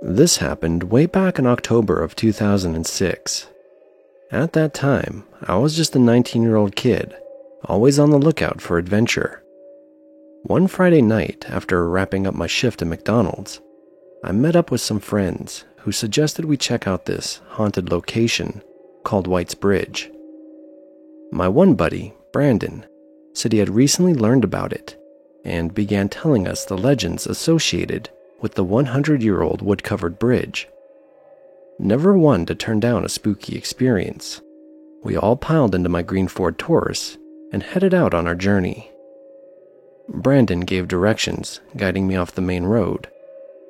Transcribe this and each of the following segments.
This happened way back in October of 2006. At that time, I was just a 19-year-old kid, always on the lookout for adventure. One Friday night, after wrapping up my shift at McDonald's, I met up with some friends who suggested we check out this haunted location called White's Bridge. My one buddy, Brandon, said he had recently learned about it and began telling us the legends associated with the 100-year-old wood-covered bridge. Never one to turn down a spooky experience, we all piled into my green Ford Taurus and headed out on our journey. Brandon gave directions, guiding me off the main road,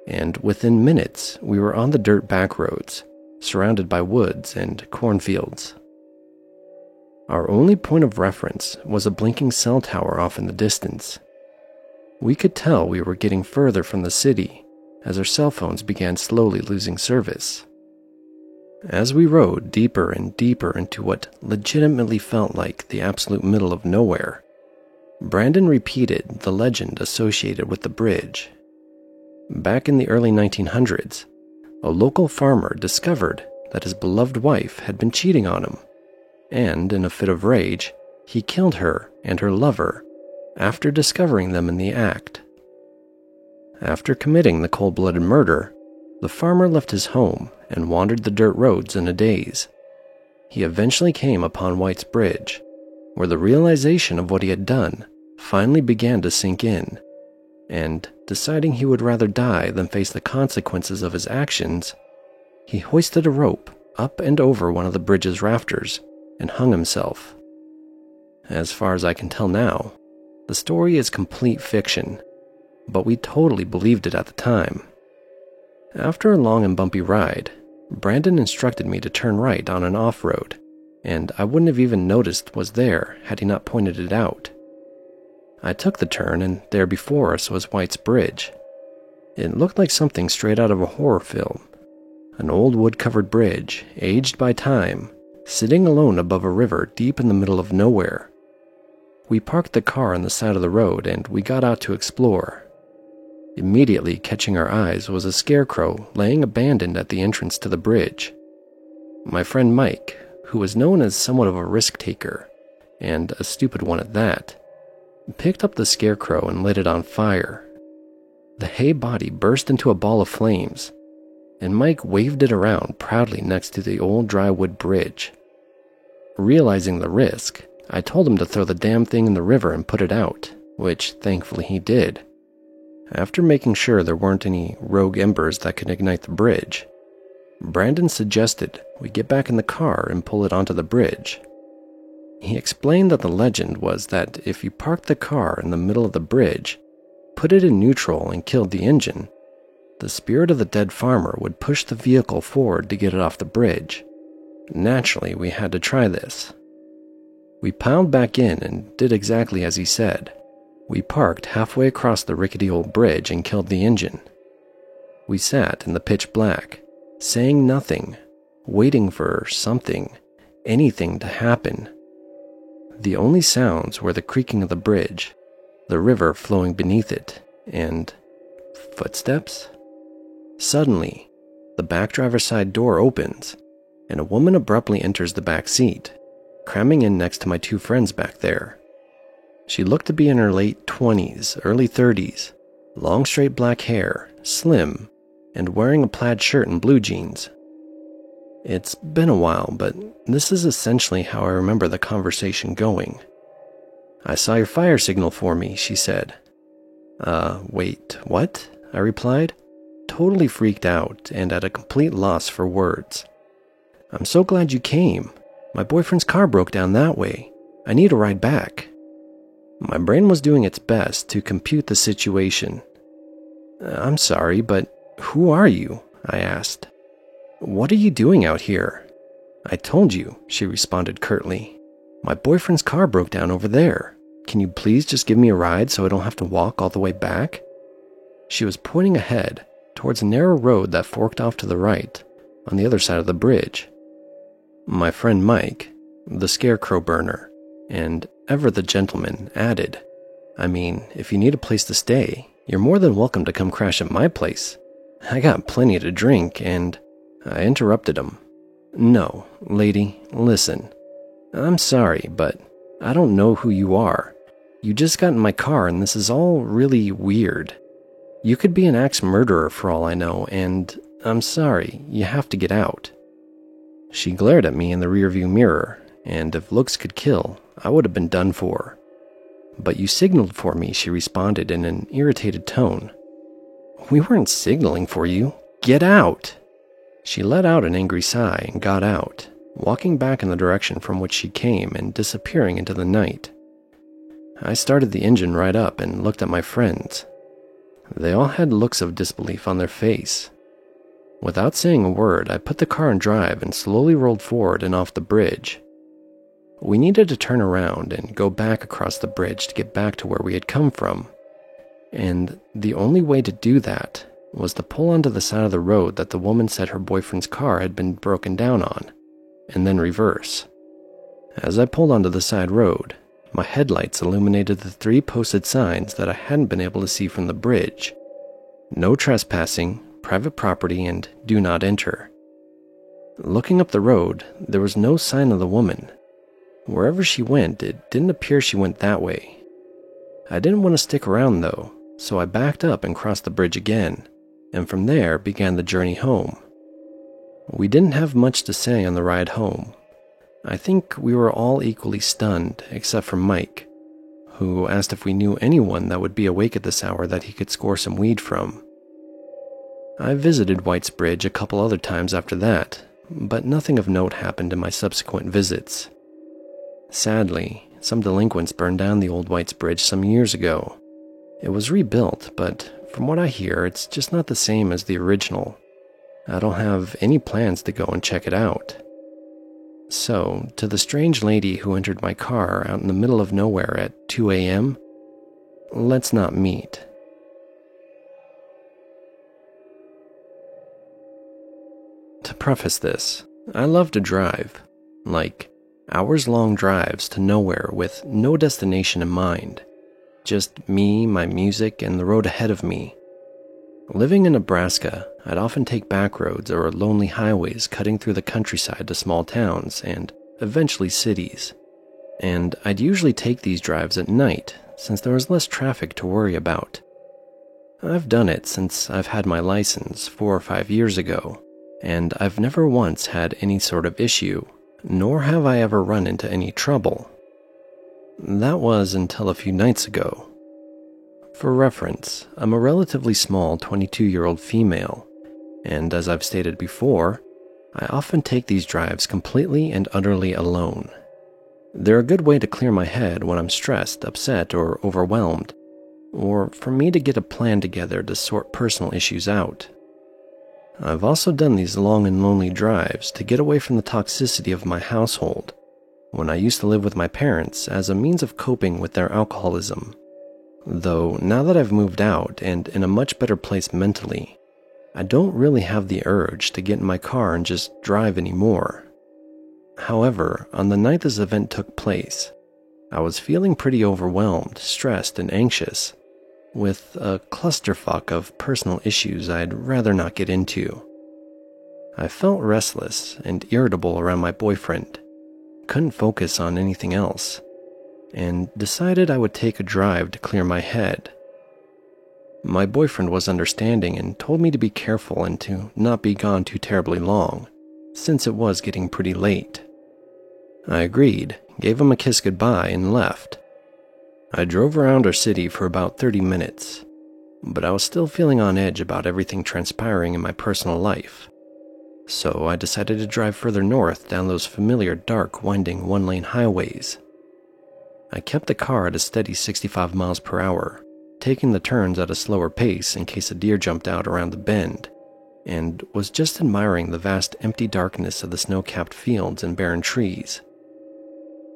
and within minutes we were on the dirt back roads, surrounded by woods and cornfields. Our only point of reference was a blinking cell tower off in the distance. We could tell we were getting further from the city as our cell phones began slowly losing service. As we rode deeper and deeper into what legitimately felt like the absolute middle of nowhere, Brandon repeated the legend associated with the bridge. Back in the early 1900s, a local farmer discovered that his beloved wife had been cheating on him, and in a fit of rage, he killed her and her lover after discovering them in the act. After committing the cold-blooded murder, the farmer left his home and wandered the dirt roads in a daze. He eventually came upon White's Bridge, where the realization of what he had done finally began to sink in, and deciding he would rather die than face the consequences of his actions, he hoisted a rope up and over one of the bridge's rafters and hung himself. As far as I can tell now, the story is complete fiction, but we totally believed it at the time. After a long and bumpy ride, Brandon instructed me to turn right on an off-road, and I wouldn't have even noticed was there had he not pointed it out. I took the turn, and there before us was White's Bridge. It looked like something straight out of a horror film. An old wood-covered bridge, aged by time, sitting alone above a river deep in the middle of nowhere. We parked the car on the side of the road, and we got out to explore. Immediately catching our eyes was a scarecrow laying abandoned at the entrance to the bridge. My friend Mike, who was known as somewhat of a risk-taker, and a stupid one at that, picked up the scarecrow and lit it on fire. The hay body burst into a ball of flames, and Mike waved it around proudly next to the old dry wood bridge. Realizing the risk, I told him to throw the damn thing in the river and put it out, which thankfully he did. After making sure there weren't any rogue embers that could ignite the bridge, Brandon suggested we get back in the car and pull it onto the bridge. He explained that the legend was that if you parked the car in the middle of the bridge, put it in neutral and killed the engine, the spirit of the dead farmer would push the vehicle forward to get it off the bridge. Naturally, we had to try this. We piled back in and did exactly as he said. We parked halfway across the rickety old bridge and killed the engine. We sat in the pitch black, saying nothing, waiting for something, anything to happen. The only sounds were the creaking of the bridge, the river flowing beneath it, and footsteps? Suddenly, the back driver's side door opens, and a woman abruptly enters the back seat, cramming in next to my two friends back there. She looked to be in her late 20s, early 30s, long straight black hair, slim, and wearing a plaid shirt and blue jeans. It's been a while, but this is essentially how I remember the conversation going. "I saw your fire signal for me," she said. Wait, what?" I replied, totally freaked out and at a complete loss for words. "I'm so glad you came. My boyfriend's car broke down that way. I need a ride back." My brain was doing its best to compute the situation. "I'm sorry, but who are you?" I asked. "What are you doing out here?" "I told you," she responded curtly. "My boyfriend's car broke down over there. Can you please just give me a ride so I don't have to walk all the way back?" She was pointing ahead towards a narrow road that forked off to the right, on the other side of the bridge. My friend Mike, the scarecrow burner, and ever the gentleman, added, "I mean, if you need a place to stay, you're more than welcome to come crash at my place. I got plenty to drink, and I interrupted him. No, lady, listen. I'm sorry, but I don't know who you are. You just got in my car, and this is all really weird. You could be an axe murderer for all I know, and I'm sorry, you have to get out. She glared at me in the rearview mirror, and if looks could kill, I would have been done for. But you signaled for me, she responded in an irritated tone. We weren't signaling for you. Get out! She let out an angry sigh and got out, walking back in the direction from which she came and disappearing into the night. I started the engine right up and looked at my friends. They all had looks of disbelief on their face. Without saying a word, I put the car in drive and slowly rolled forward and off the bridge. We needed to turn around and go back across the bridge to get back to where we had come from. And the only way to do that was to pull onto the side of the road that the woman said her boyfriend's car had been broken down on, and then reverse. As I pulled onto the side road, my headlights illuminated the 3 posted signs that I hadn't been able to see from the bridge. No trespassing, private property, and do not enter. Looking up the road, there was no sign of the woman. Wherever she went, it didn't appear she went that way. I didn't want to stick around though, so I backed up and crossed the bridge again, and from there began the journey home. We didn't have much to say on the ride home. I think we were all equally stunned, except for Mike, who asked if we knew anyone that would be awake at this hour that he could score some weed from. I visited White's Bridge a couple other times after that, but nothing of note happened in my subsequent visits. Sadly, some delinquents burned down the old White's Bridge some years ago. It was rebuilt, but from what I hear, it's just not the same as the original. I don't have any plans to go and check it out. So, to the strange lady who entered my car out in the middle of nowhere at 2 a.m., let's not meet. To preface this, I love to drive, like hours-long drives to nowhere with no destination in mind. Just me, my music, and the road ahead of me. Living in Nebraska, I'd often take back roads or lonely highways cutting through the countryside to small towns and eventually cities. And I'd usually take these drives at night since there was less traffic to worry about. I've done it since I've had my license 4 or 5 years ago, and I've never once had any sort of issue, nor have I ever run into any trouble. That was until a few nights ago. For reference, I'm a relatively small 22-year-old female, and as I've stated before, I often take these drives completely and utterly alone. They're a good way to clear my head when I'm stressed, upset, or overwhelmed, or for me to get a plan together to sort personal issues out. I've also done these long and lonely drives to get away from the toxicity of my household, when I used to live with my parents as a means of coping with their alcoholism. Though now that I've moved out and in a much better place mentally, I don't really have the urge to get in my car and just drive anymore. However, on the night this event took place, I was feeling pretty overwhelmed, stressed, and anxious, with a clusterfuck of personal issues I'd rather not get into. I felt restless and irritable around my boyfriend, couldn't focus on anything else, and decided I would take a drive to clear my head. My boyfriend was understanding and told me to be careful and to not be gone too terribly long, since it was getting pretty late. I agreed, gave him a kiss goodbye, and left. I drove around our city for about 30 minutes, but I was still feeling on edge about everything transpiring in my personal life. So I decided to drive further north down those familiar dark, winding one-lane highways. I kept the car at a steady 65 miles per hour, taking the turns at a slower pace in case a deer jumped out around the bend, and was just admiring the vast empty darkness of the snow-capped fields and barren trees.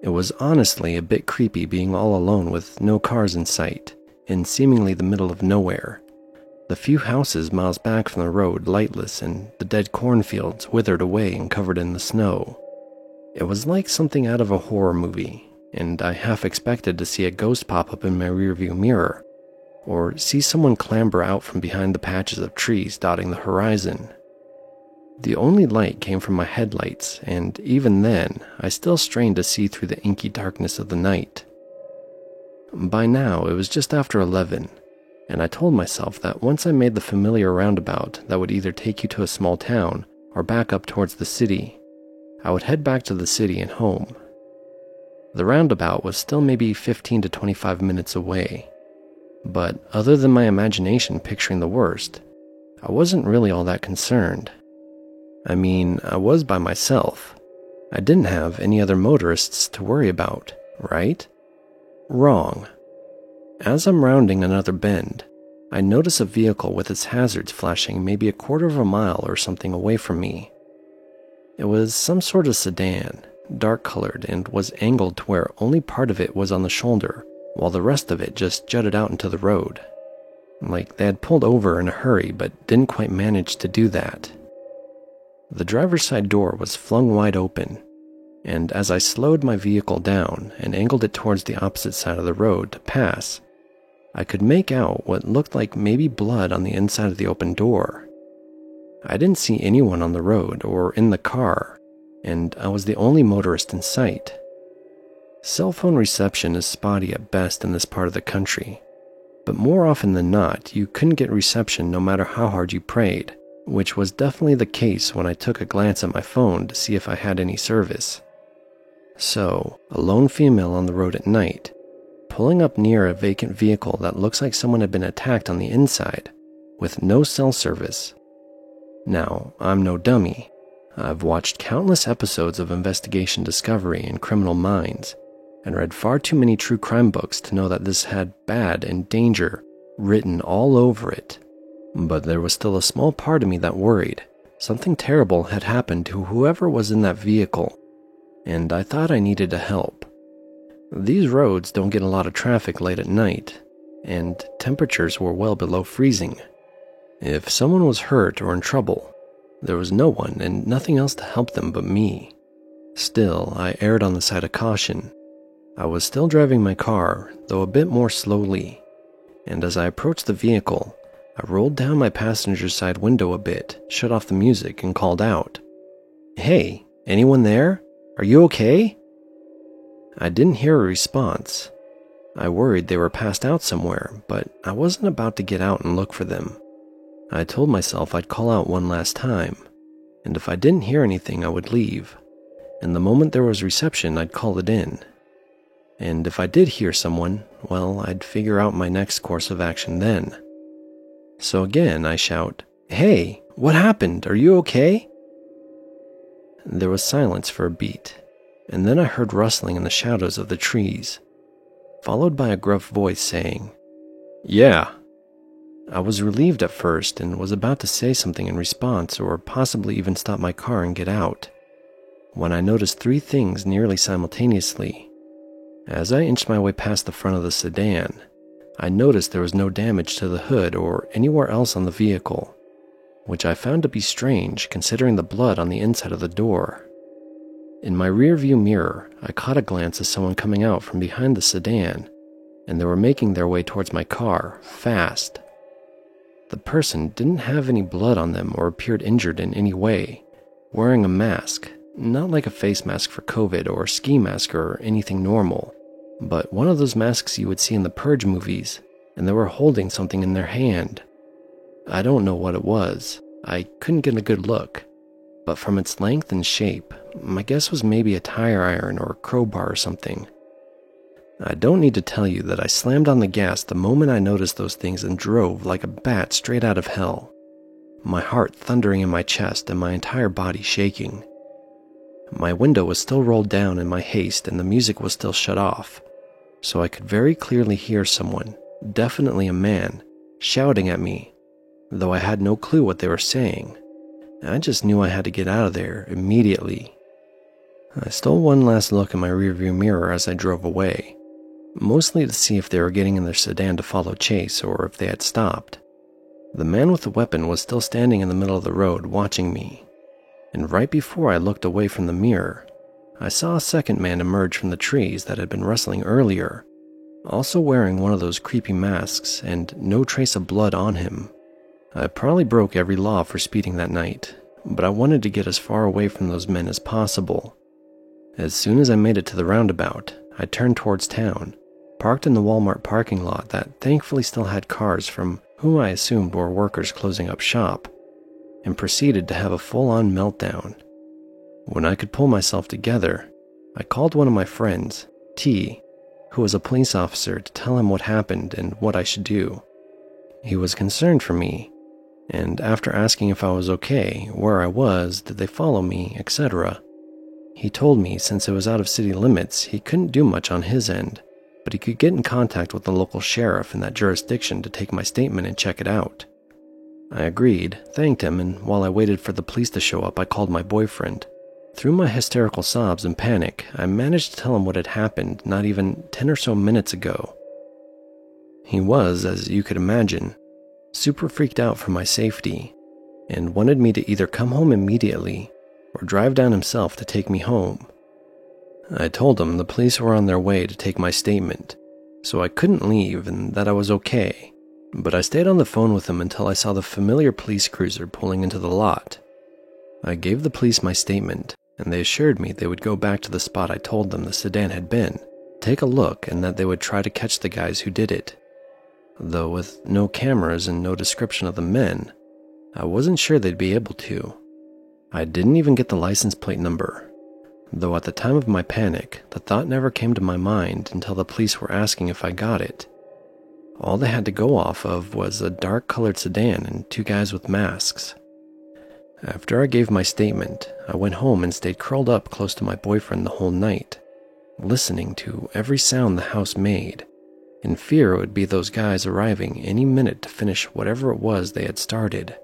It was honestly a bit creepy being all alone with no cars in sight, in seemingly the middle of nowhere. The few houses miles back from the road lightless and the dead cornfields withered away and covered in the snow. It was like something out of a horror movie, and I half expected to see a ghost pop up in my rearview mirror. or see someone clamber out from behind the patches of trees dotting the horizon. The only light came from my headlights, and even then, I still strained to see through the inky darkness of the night. By now, it was just after 11, and I told myself that once I made the familiar roundabout that would either take you to a small town or back up towards the city, I would head back to the city and home. The roundabout was still maybe 15 to 25 minutes away, but other than my imagination picturing the worst, I wasn't really all that concerned. I mean, I was by myself. I didn't have any other motorists to worry about, right? Wrong. As I'm rounding another bend, I notice a vehicle with its hazards flashing maybe a quarter of a mile or something away from me. It was some sort of sedan, dark-colored, and was angled to where only part of it was on the shoulder, while the rest of it just jutted out into the road. Like they had pulled over in a hurry but didn't quite manage to do that. The driver's side door was flung wide open, and as I slowed my vehicle down and angled it towards the opposite side of the road to pass, I could make out what looked like maybe blood on the inside of the open door. I didn't see anyone on the road or in the car, and I was the only motorist in sight. Cell phone reception is spotty at best in this part of the country, but more often than not, you couldn't get reception no matter how hard you prayed, which was definitely the case when I took a glance at my phone to see if I had any service. So, a lone female on the road at night, pulling up near a vacant vehicle that looks like someone had been attacked on the inside, with no cell service. Now, I'm no dummy. I've watched countless episodes of Investigation Discovery and Criminal Minds, and read far too many true crime books to know that this had bad and danger written all over it. But there was still a small part of me that worried something terrible had happened to whoever was in that vehicle, and I thought I needed to help. These roads don't get a lot of traffic late at night, and temperatures were well below freezing. If someone was hurt or in trouble, there was no one and nothing else to help them but me. Still, I erred on the side of caution. I was still driving my car, though a bit more slowly, and as I approached the vehicle, I rolled down my passenger side window a bit, shut off the music, and called out, "Hey, anyone there? Are you okay?" I didn't hear a response. I worried they were passed out somewhere, but I wasn't about to get out and look for them. I told myself I'd call out one last time, and if I didn't hear anything, I would leave, and the moment there was reception, I'd call it in. And if I did hear someone, well, I'd figure out my next course of action then. So again, I shout, "Hey, what happened? Are you okay?" There was silence for a beat, and then I heard rustling in the shadows of the trees, followed by a gruff voice saying, "Yeah." I was relieved at first and was about to say something in response or possibly even stop my car and get out, when I noticed three things nearly simultaneously. As I inched my way past the front of the sedan, I noticed there was no damage to the hood or anywhere else on the vehicle, which I found to be strange considering the blood on the inside of the door. In my rearview mirror, I caught a glance of someone coming out from behind the sedan, and they were making their way towards my car, fast. The person didn't have any blood on them or appeared injured in any way, wearing a mask, not like a face mask for COVID or a ski mask or anything normal, but one of those masks you would see in the Purge movies, and they were holding something in their hand. I don't know what it was. I couldn't get a good look, but from its length and shape, my guess was maybe a tire iron or a crowbar or something. I don't need to tell you that I slammed on the gas the moment I noticed those things and drove like a bat straight out of hell, my heart thundering in my chest and my entire body shaking. My window was still rolled down in my haste and the music was still shut off, so I could very clearly hear someone, definitely a man, shouting at me, though I had no clue what they were saying. I just knew I had to get out of there immediately. I stole one last look in my rearview mirror as I drove away, mostly to see if they were getting in their sedan to follow chase or if they had stopped. The man with the weapon was still standing in the middle of the road watching me, and right before I looked away from the mirror, I saw a second man emerge from the trees that had been rustling earlier, also wearing one of those creepy masks and no trace of blood on him. I probably broke every law for speeding that night, but I wanted to get as far away from those men as possible. As soon as I made it to the roundabout, I turned towards town, parked in the Walmart parking lot that thankfully still had cars from who I assumed were workers closing up shop, and proceeded to have a full-on meltdown. When I could pull myself together, I called one of my friends, T, who was a police officer, to tell him what happened and what I should do. He was concerned for me, and after asking if I was okay, where I was, did they follow me, etc., he told me since it was out of city limits, he couldn't do much on his end, but he could get in contact with the local sheriff in that jurisdiction to take my statement and check it out. I agreed, thanked him, and while I waited for the police to show up, I called my boyfriend. Through my hysterical sobs and panic, I managed to tell him what had happened not even 10 or so minutes ago. He was, as you could imagine, super freaked out for my safety, and wanted me to either come home immediately or drive down himself to take me home. I told him the police were on their way to take my statement, so I couldn't leave and that I was okay, but I stayed on the phone with him until I saw the familiar police cruiser pulling into the lot. I gave the police my statement, and they assured me they would go back to the spot I told them the sedan had been, take a look, and that they would try to catch the guys who did it. Though with no cameras and no description of the men, I wasn't sure they'd be able to. I didn't even get the license plate number, though at the time of my panic, the thought never came to my mind until the police were asking if I got it. All they had to go off of was a dark-colored sedan and two guys with masks. After I gave my statement, I went home and stayed curled up close to my boyfriend the whole night, listening to every sound the house made, in fear it would be those guys arriving any minute to finish whatever it was they had started.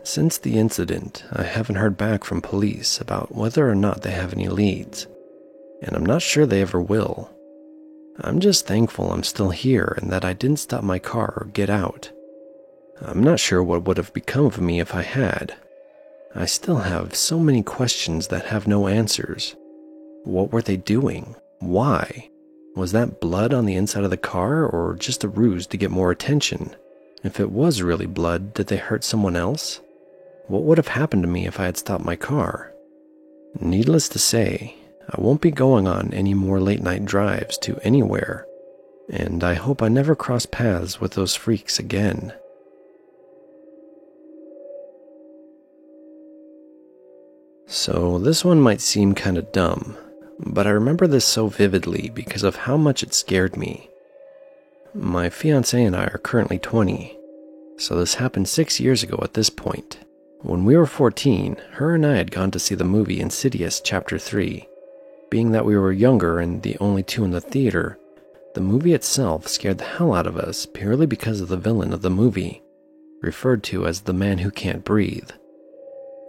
Since the incident, I haven't heard back from police about whether or not they have any leads, and I'm not sure they ever will. I'm just thankful I'm still here and that I didn't stop my car or get out. I'm not sure what would have become of me if I had. I still have so many questions that have no answers. What were they doing? Why? Was that blood on the inside of the car or just a ruse to get more attention? If it was really blood, did they hurt someone else? What would have happened to me if I had stopped my car? Needless to say, I won't be going on any more late-night drives to anywhere, and I hope I never cross paths with those freaks again. So this one might seem kinda dumb, but I remember this so vividly because of how much it scared me. My fiancée and I are currently 20, so this happened 6 years ago at this point. When we were 14, her and I had gone to see the movie Insidious Chapter 3. Being that we were younger and the only two in the theater, the movie itself scared the hell out of us purely because of the villain of the movie, referred to as the man who can't breathe.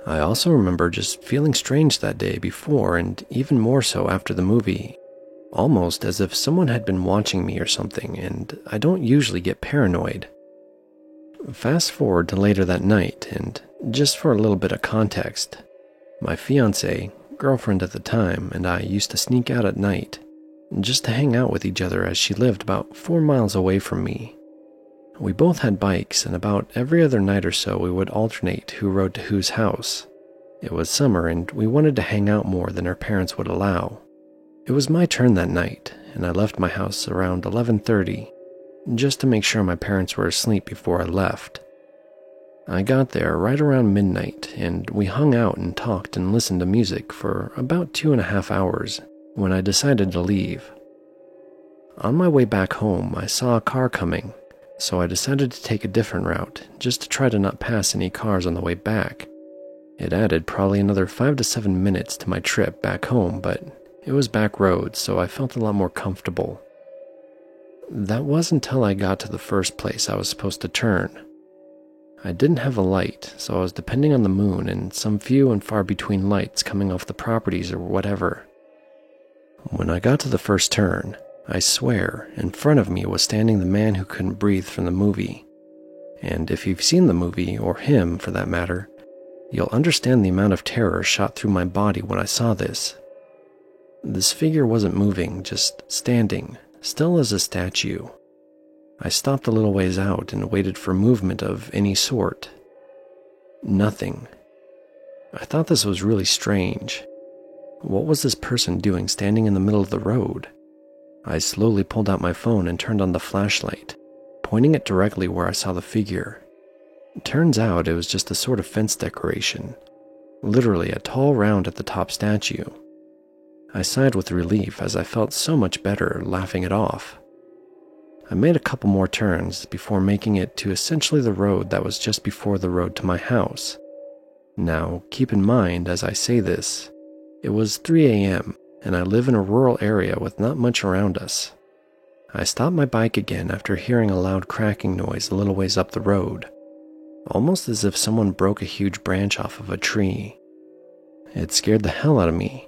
I also remember just feeling strange that day before and even more so after the movie, almost as if someone had been watching me or something, and I don't usually get paranoid. Fast forward to later that night, and just for a little bit of context, my fiancée, girlfriend at the time, and I used to sneak out at night, just to hang out with each other as she lived about 4 miles away from me. We both had bikes, and about every other night or so we would alternate who rode to whose house. It was summer, and we wanted to hang out more than our parents would allow. It was my turn that night, and I left my house around 11:30, just to make sure my parents were asleep before I left. I got there right around midnight, and we hung out and talked and listened to music for about 2.5 hours when I decided to leave. On my way back home, I saw a car coming, so I decided to take a different route, just to try to not pass any cars on the way back. It added probably another 5 to 7 minutes to my trip back home, but it was back roads, so I felt a lot more comfortable. That was until I got to the first place I was supposed to turn. I didn't have a light, so I was depending on the moon and some few and far between lights coming off the properties or whatever. When I got to the first turn, I swear, in front of me was standing the man who couldn't breathe from the movie. And if you've seen the movie, or him for that matter, you'll understand the amount of terror shot through my body when I saw this. This figure wasn't moving, just standing, still as a statue. I stopped a little ways out and waited for movement of any sort. Nothing. I thought this was really strange. What was this person doing standing in the middle of the road? I slowly pulled out my phone and turned on the flashlight, pointing it directly where I saw the figure. It turns out it was just a sort of fence decoration, literally a tall round at the top statue. I sighed with relief as I felt so much better laughing it off. I made a couple more turns before making it to essentially the road that was just before the road to my house. Now, keep in mind as I say this, it was 3 a.m. and I live in a rural area with not much around us. I stopped my bike again after hearing a loud cracking noise a little ways up the road, almost as if someone broke a huge branch off of a tree. It scared the hell out of me,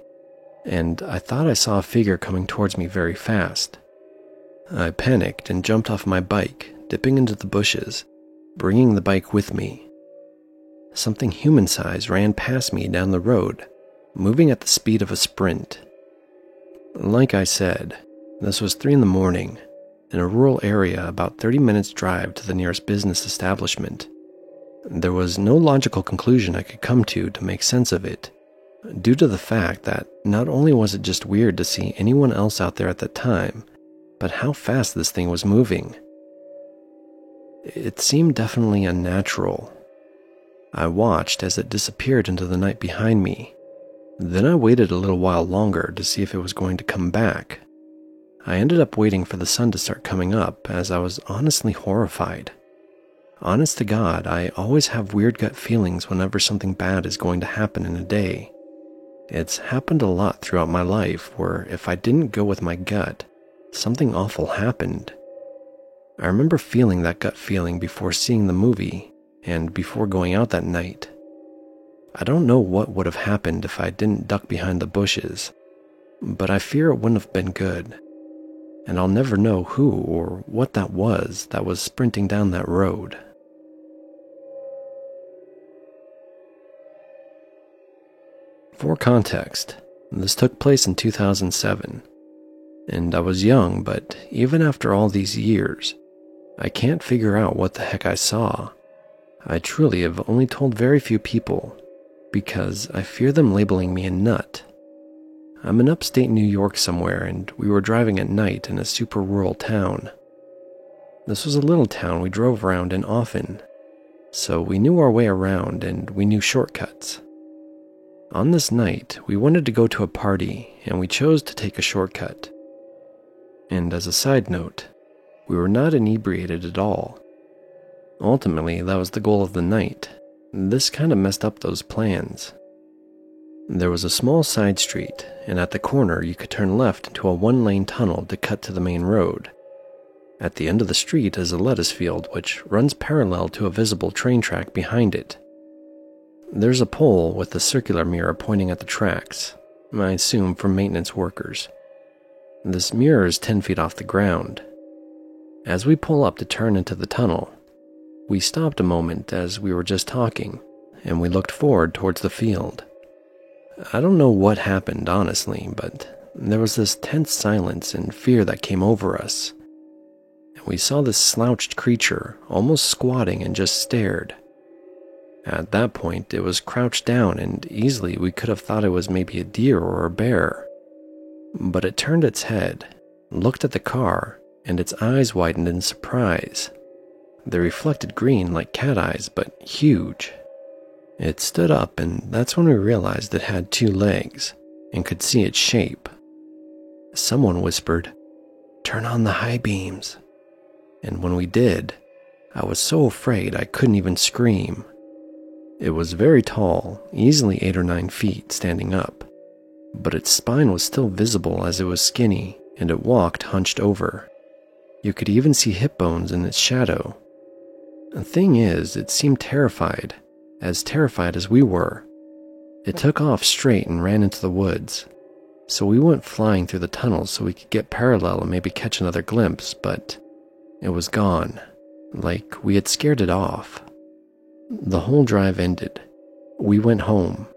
and I thought I saw a figure coming towards me very fast. I panicked and jumped off my bike, dipping into the bushes, bringing the bike with me. Something human-sized ran past me down the road, moving at the speed of a sprint. Like I said, this was 3 a.m. in a rural area about 30 minutes drive to the nearest business establishment. There was no logical conclusion I could come to make sense of it, due to the fact that not only was it just weird to see anyone else out there at that time, but how fast this thing was moving. It seemed definitely unnatural. I watched as it disappeared into the night behind me. Then I waited a little while longer to see if it was going to come back. I ended up waiting for the sun to start coming up as I was honestly horrified. Honest to God, I always have weird gut feelings whenever something bad is going to happen in a day. It's happened a lot throughout my life where if I didn't go with my gut, something awful happened. I remember feeling that gut feeling before seeing the movie and before going out that night. I don't know what would have happened if I didn't duck behind the bushes, but I fear it wouldn't have been good. And I'll never know who or what that was sprinting down that road. For context, this took place in 2007, and I was young, but even after all these years, I can't figure out what the heck I saw. I truly have only told very few people, because I fear them labeling me a nut. I'm in upstate New York somewhere, and we were driving at night in a super rural town. This was a little town we drove around in often, so we knew our way around and we knew shortcuts. On this night, we wanted to go to a party, and we chose to take a shortcut. And as a side note, we were not inebriated at all. Ultimately, that was the goal of the night. This kind of messed up those plans. There was a small side street, and at the corner you could turn left into a 1-lane tunnel to cut to the main road. At the end of the street is a lettuce field which runs parallel to a visible train track behind it. There's a pole with a circular mirror pointing at the tracks, I assume for maintenance workers. This mirror is 10 feet off the ground. As we pull up to turn into the tunnel, we stopped a moment as we were just talking, and we looked forward towards the field. I don't know what happened, honestly, but there was this tense silence and fear that came over us. And we saw this slouched creature almost squatting and just stared. At that point, it was crouched down, and easily we could have thought it was maybe a deer or a bear. But it turned its head, looked at the car, and its eyes widened in surprise. They reflected green like cat eyes, but huge. It stood up, and that's when we realized it had 2 legs and could see its shape. Someone whispered, "Turn on the high beams." And when we did, I was so afraid I couldn't even scream. It was very tall, easily 8 or 9 feet standing up, but its spine was still visible as it was skinny, and it walked hunched over. You could even see hip bones in its shadow. The thing is, it seemed terrified as we were. It took off straight and ran into the woods, so we went flying through the tunnel so we could get parallel and maybe catch another glimpse, but it was gone, like we had scared it off. The whole drive ended. We went home.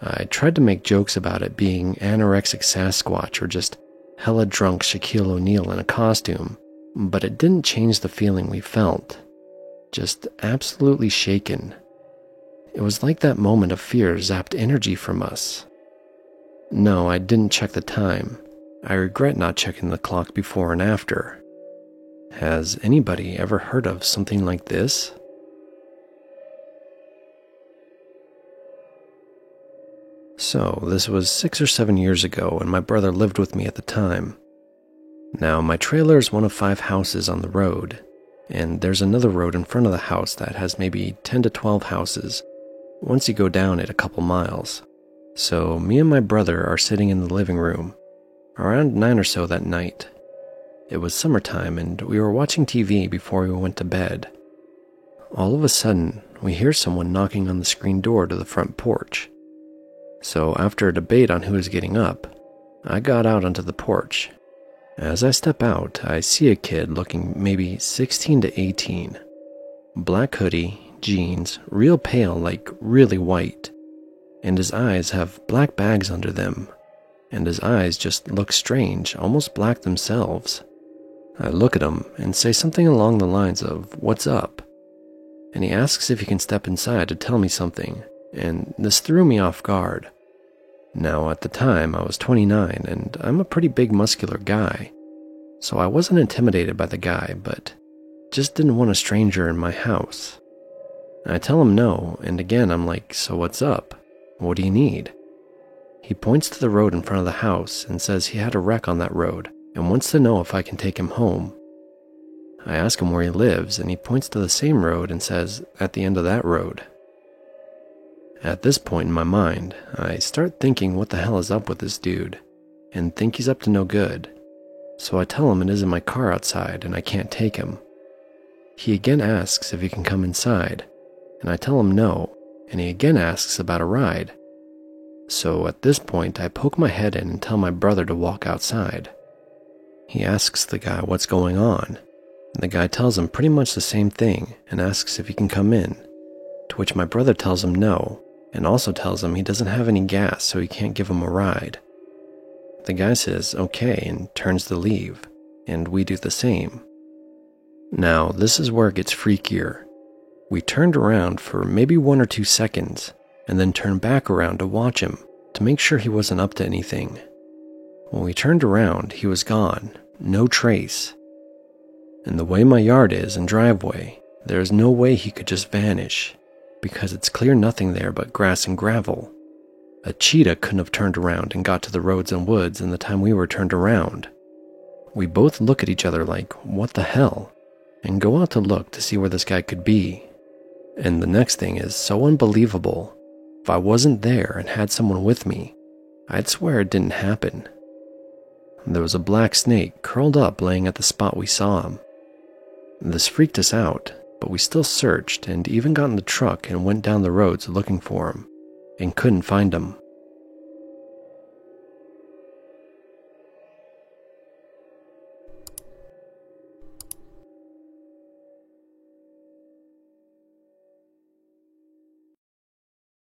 I tried to make jokes about it being anorexic Sasquatch or just hella drunk Shaquille O'Neal in a costume, but it didn't change the feeling we felt. Just absolutely shaken. It was like that moment of fear zapped energy from us. No, I didn't check the time. I regret not checking the clock before and after. Has anybody ever heard of something like this? So, this was 6 or 7 years ago, and my brother lived with me at the time. Now, my trailer is one of 5 houses on the road, and there's another road in front of the house that has maybe 10 to 12 houses once you go down it a couple miles. So, me and my brother are sitting in the living room, around 9 or so that night. It was summertime, and we were watching TV before we went to bed. All of a sudden, we hear someone knocking on the screen door to the front porch. So after a debate on who is getting up, I got out onto the porch. As I step out, I see a kid looking maybe 16 to 18. Black hoodie, jeans, real pale, like really white. And his eyes have black bags under them. And his eyes just look strange, almost black themselves. I look at him and say something along the lines of, "What's up?" And he asks if he can step inside to tell me something, and this threw me off guard. Now, at the time, I was 29, and I'm a pretty big muscular guy, so I wasn't intimidated by the guy, but just didn't want a stranger in my house. I tell him no, and again I'm like, "So what's up? What do you need?" He points to the road in front of the house and says he had a wreck on that road and wants to know if I can take him home. I ask him where he lives, and he points to the same road and says, "At the end of that road." At this point in my mind, I start thinking what the hell is up with this dude, and think he's up to no good. So I tell him it isn't my car outside and I can't take him. He again asks if he can come inside, and I tell him no, and he again asks about a ride. So at this point, I poke my head in and tell my brother to walk outside. He asks the guy what's going on, and the guy tells him pretty much the same thing and asks if he can come in, to which my brother tells him no, and also tells him he doesn't have any gas so he can't give him a ride. The guy says okay and turns to leave, and we do the same. Now, this is where it gets freakier. We turned around for maybe 1 or 2 seconds, and then turned back around to watch him, to make sure he wasn't up to anything. When we turned around, he was gone, no trace. And the way my yard is and driveway, there is no way he could just vanish, because it's clear nothing there but grass and gravel. A cheetah couldn't have turned around and got to the roads and woods in the time we were turned around. We both look at each other like, what the hell? And go out to look to see where this guy could be. And the next thing is so unbelievable. If I wasn't there and had someone with me, I'd swear it didn't happen. There was a black snake curled up laying at the spot we saw him. This freaked us out, but we still searched and even got in the truck and went down the roads looking for him, and couldn't find him.